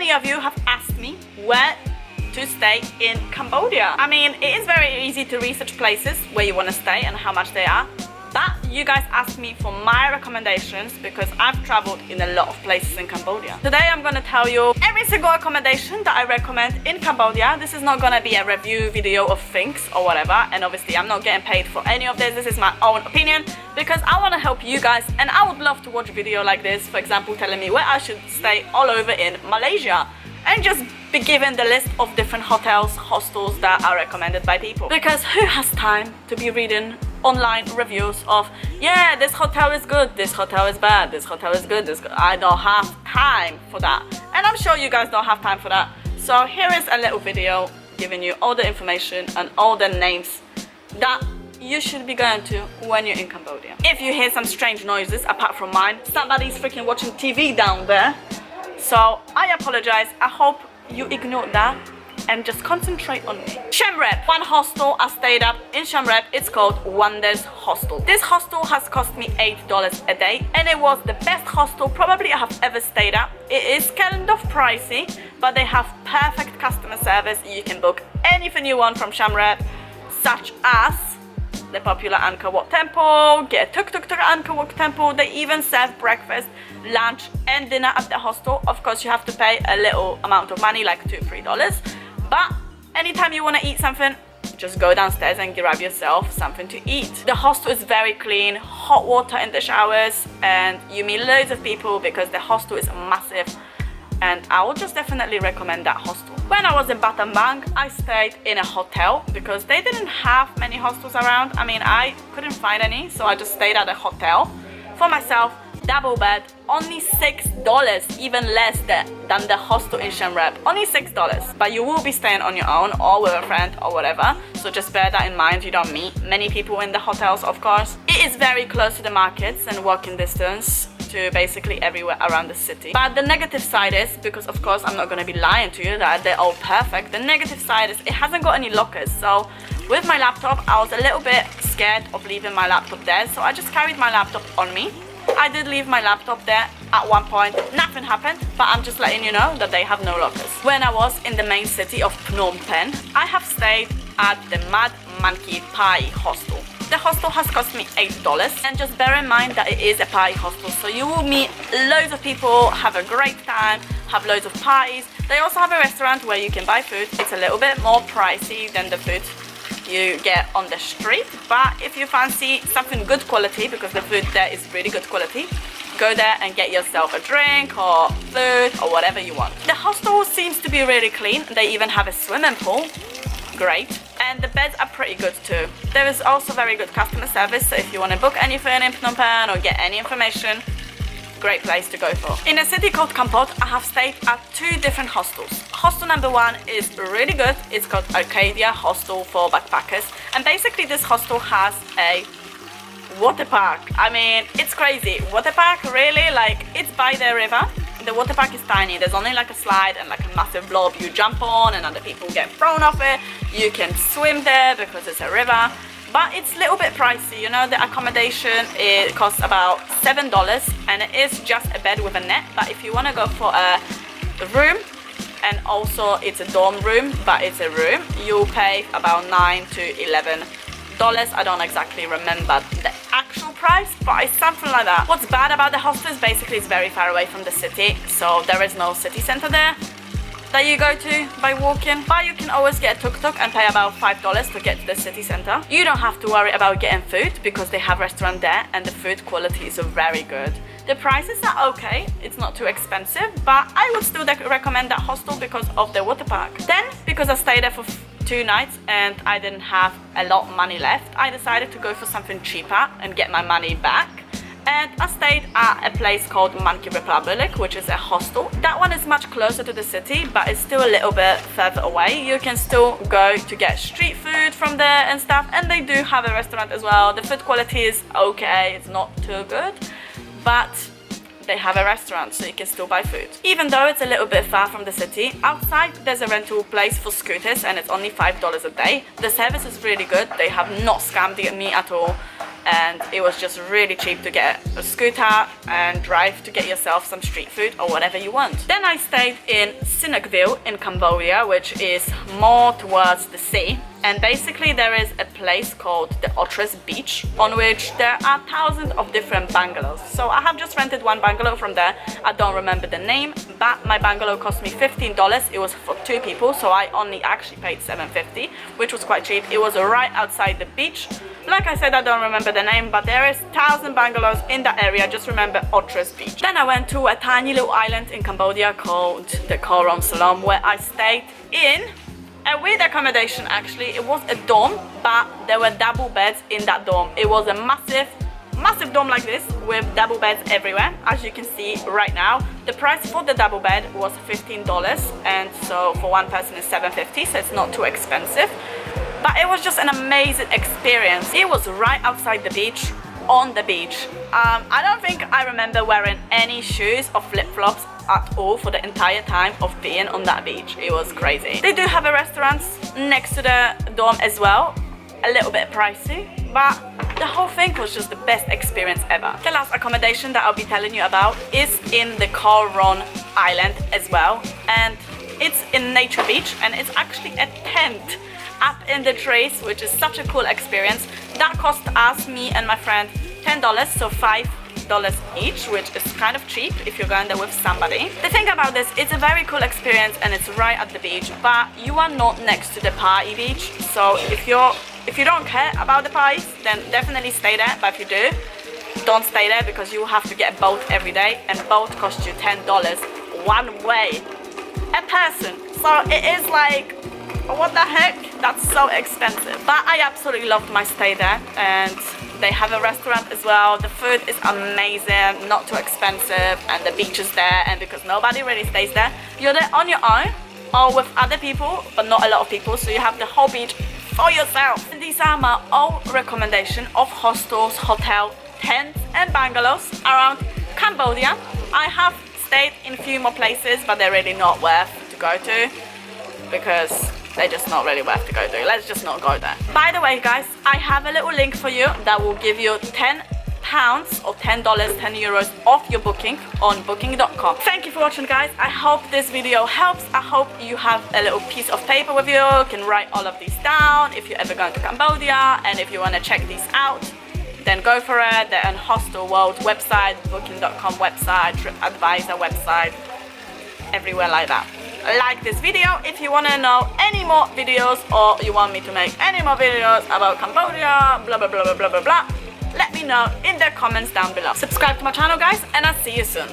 many of you have asked me where to stay in Cambodia. I mean, it is very easy to research places where you want to stay and how much they are. But you guys asked me for my recommendations because I've traveled in a lot of places in Cambodia. Today I'm gonna tell you every single accommodation that I recommend in Cambodia. This is not gonna be a review video of things or whatever, and obviously I'm not getting paid for any of this. This is my own opinion because I want to help you guys, and I would love to watch a video like this, for example, telling me where I should stay all over in Malaysia, and just be given the list of different hotels, hostels that are recommended by people. Because who has time to be reading online reviews of, yeah, this hotel is good, this hotel is bad, this hotel is good, I don't have time for that. And I'm sure you guys don't have time for that. So here is a little video giving you all the information and all the names that you should be going to when you're in Cambodia. If you hear some strange noises apart from mine, somebody's freaking watching TV down there. So I apologize. I hope you ignore that and just concentrate on me. Siem Reap, one hostel I stayed at in Siem Reap. It's called Onderz Hostel. This hostel has cost me $8 a day, and it was the best hostel probably I have ever stayed at. It is kind of pricey, but they have perfect customer service. You can book anything you want from Siem Reap, such as the popular Angkor Wat Temple, get a tuk-tuk to Angkor Wat Temple. They even serve breakfast, lunch and dinner at the hostel. Of course, you have to pay a little amount of money, like $2-3. But anytime you want to eat something, just go downstairs and grab yourself something to eat. The hostel is very clean, hot water in the showers, and you meet loads of people because the hostel is massive. And I would just definitely recommend that hostel. When I was in Battambang, I stayed in a hotel because they didn't have many hostels around. I mean, I couldn't find any, so I just stayed at a hotel for myself, double bed, only $6, even less than the hostel in Siem Reap, only $6. But you will be staying on your own or with a friend or whatever, so just bear that in mind. You don't meet many people in the hotels, of course. It is very close to the markets and walking distance to basically everywhere around the city. But the negative side is, because of course I'm not going to be lying to you that they're all perfect, the negative side is it hasn't got any lockers. So with my laptop, I was a little bit scared of leaving my laptop there, so I just carried my laptop on me. I did leave my laptop there at one point, nothing happened, but I'm just letting you know that they have no lockers. When I was in the main city of Phnom Penh, I have stayed at the Mad Monkey Pie Hostel. The hostel has cost me $8, and just bear in mind that it is a party hostel, so you will meet loads of people, have a great time, have loads of parties. They also have a restaurant where you can buy food. It's a little bit more pricey than the food you get on the street, but if you fancy something good quality, because the food there is really good quality, go there and get yourself a drink or food or whatever you want. The hostel seems to be really clean. They even have a swimming pool. Great. And the beds are pretty good too. There is also very good customer service, so if you want to book anything in Phnom Penh or get any information, great place to go for. In a city called Kampot, I have stayed at 2 different hostels. Hostel number 1 is really good. It's called Arcadia Hostel for backpackers, and basically this hostel has a water park. I mean, it's crazy. Water park, really? Like, it's by the river. The water park is tiny. There's only like a slide and like a massive blob you jump on and other people get thrown off it. You can swim there because it's a river, but it's a little bit pricey. You know, the accommodation, it costs about $7, and it is just a bed with a net. But if you want to go for a room, and also it's a dorm room, but it's a room, you'll pay about $9 to $11. I don't exactly remember the actual price, but it's something like that. What's bad about the hostel is basically it's very far away from the city, so there is no city center there that you go to by walking, but you can always get a tuk-tuk and pay about $5 to get to the city center. You don't have to worry about getting food because they have restaurant there and the food quality is very good. The prices are okay, it's not too expensive, but I would still recommend that hostel because of the water park. Then, because I stayed there for 2 nights and I didn't have a lot of money left, I decided to go for something cheaper and get my money back. And I stayed at a place called Monkey Republic, which is a hostel. That one is much closer to the city, but it's still a little bit further away. You can still go to get street food from there and stuff, and they do have a restaurant as well. The food quality is okay, it's not too good, but they have a restaurant, so you can still buy food. Even though it's a little bit far from the city, outside there's a rental place for scooters and it's only $5 a day. The service is really good. They have not scammed me at all. And it was just really cheap to get a scooter and drive to get yourself some street food or whatever you want. Then I stayed in Sihanoukville in Cambodia, which is more towards the sea. And basically there is a place called the Otres beach, on which there are thousands of different bungalows. So I have just rented one bungalow from there. I don't remember the name, but my bungalow cost me $15. It was for 2 people, so I only actually paid $7.50, which was quite cheap. It was right outside the beach. Like I said, I don't remember the name, but there is 1,000 bungalows in that area. Just remember Otres beach. Then I went to a tiny little island in Cambodia called the Rong, where I stayed in a weird accommodation. Actually, it was a dorm, but there were double beds in that dorm. It was a massive dorm like this with double beds everywhere, as you can see right now. The price for the double bed was $15, and so for one person is $7.50, so it's not too expensive. But it was just an amazing experience. It was right outside the beach, on the beach. I don't think I remember wearing any shoes or flip-flops at all for the entire time of being on that beach. It was crazy. They do have a restaurant next to the dorm as well. A little bit pricey, but the whole thing was just the best experience ever. The last accommodation that I'll be telling you about is in the Rong island as well. And it's in Nature Beach, and it's actually a tent up in the trees, which is such a cool experience. That cost us, me and my friend, $10, so $5 each, which is kind of cheap if you're going there with somebody. The thing about this, it's a very cool experience and it's right at the beach, but you are not next to the party beach. So if you don't care about the parties, then definitely stay there. But if you do, don't stay there, because you have to get a boat every day, and boat costs you $10 one way a person. So it is like, what the heck? That's so expensive. But I absolutely loved my stay there, and they have a restaurant as well. The food is amazing, not too expensive, and the beach is there. And because nobody really stays there, you're there on your own or with other people, but not a lot of people, so you have the whole beach for yourself. And these are my own recommendation of hostels, hotel, tents and bungalows around Cambodia. I have stayed in a few more places, but they're really not worth to go to, because they're just not really worth to go to. Let's just not go there. By the way, guys, I have a little link for you that will give you £10 or $10, €10 off your booking on booking.com. Thank you for watching, guys. I hope this video helps. I hope you have a little piece of paper with you. You can write all of these down if you're ever going to Cambodia, and if you want to check these out, then go for it. They're on Hostel World website, booking.com website, TripAdvisor website, everywhere like that. Like this video if you want to know any more videos, or you want me to make any more videos about Cambodia, blah blah blah blah blah blah blah. Let me know in the comments down below. Subscribe to my channel, guys, and I'll see you soon.